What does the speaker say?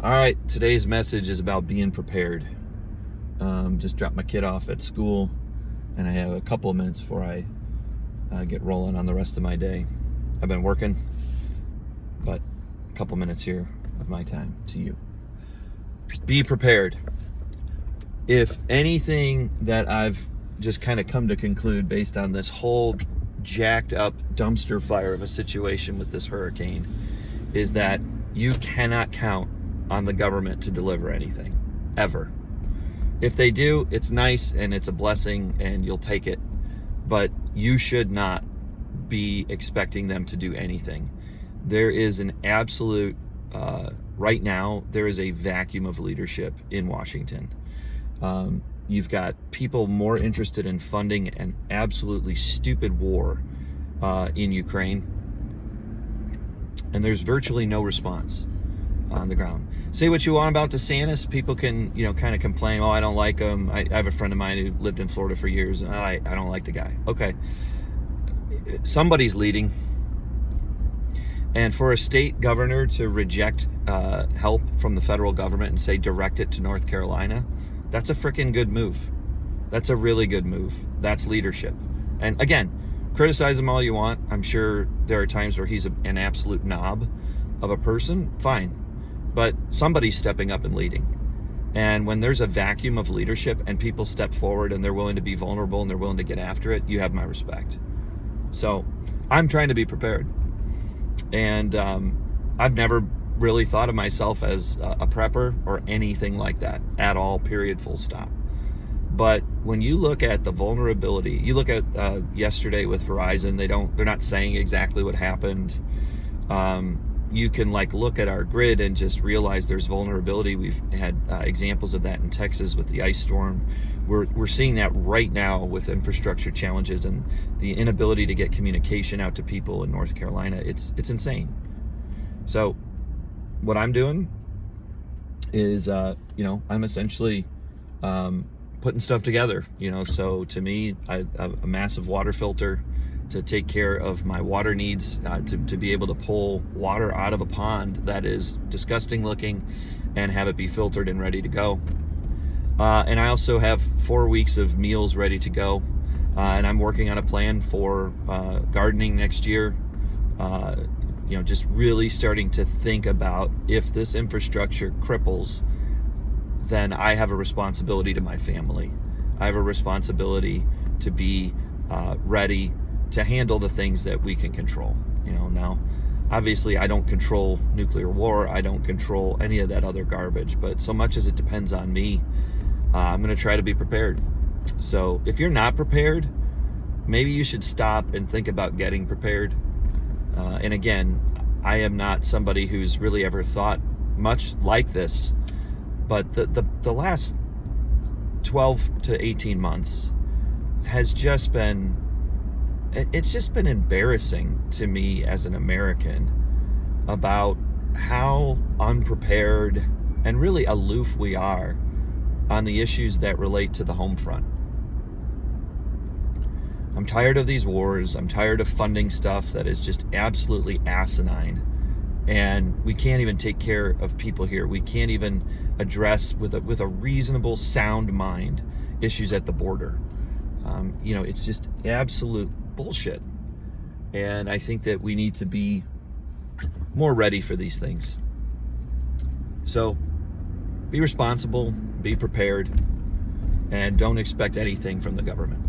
All right, today's message is about being prepared. Just dropped my kid off at school, and I have a couple of minutes before I get rolling on the rest of my day. I've been working, but a couple minutes here of my time to you. Be prepared. If anything that I've just kind of come to conclude based on this whole jacked up dumpster fire of a situation with this hurricane is that you cannot count on the government to deliver anything, ever. If they do, it's nice and it's a blessing and you'll take it, but you should not be expecting them to do anything. There is an absolute, right now, there is a vacuum of leadership in Washington. You've got people more interested in funding an absolutely stupid war in Ukraine, and there's virtually no response on the ground. Say what you want about DeSantis. People can, kind of complain, oh, I don't like him. I have a friend of mine who lived in Florida for years, and I don't like the guy. Okay. Somebody's leading. And for a state governor to reject help from the federal government and say direct it to North Carolina, that's a freaking good move. That's a really good move. That's leadership. And again, criticize him all you want. I'm sure there are times where he's an absolute knob of a person. Fine. But somebody's stepping up and leading. And when there's a vacuum of leadership and people step forward and they're willing to be vulnerable and they're willing to get after it, you have my respect. So I'm trying to be prepared. And I've never really thought of myself as a prepper or anything like that at all, period, full stop. But when you look at the vulnerability, you look at yesterday with Verizon, they're not saying exactly what happened. You can look at our grid and just realize there's vulnerability. We've had examples of that in Texas with the ice storm. We're seeing that right now with infrastructure challenges and the inability to get communication out to people in North Carolina. It's insane. So what I'm doing is, I'm essentially putting stuff together. So to me, I have a massive water filter to take care of my water needs, to be able to pull water out of a pond that is disgusting looking and have it be filtered and ready to go. And I also have 4 weeks of meals ready to go. And I'm working on a plan for gardening next year. Just really starting to think about, if this infrastructure cripples, then I have a responsibility to my family. I have a responsibility to be ready to handle the things that we can control. Now, obviously I don't control nuclear war. I don't control any of that other garbage, but so much as it depends on me, I'm going to try to be prepared. So if you're not prepared, maybe you should stop and think about getting prepared. And again, I am not somebody who's really ever thought much like this, but the last 12 to 18 months has just been, it's just been embarrassing to me as an American about how unprepared and really aloof we are on the issues that relate to the home front. I'm tired of these wars. I'm tired of funding stuff that is just absolutely asinine. And we can't even take care of people here. We can't even address with a reasonable, sound mind issues at the border. It's just absolute bullshit. And I think that we need to be more ready for these things. So be responsible, be prepared, and don't expect anything from the government.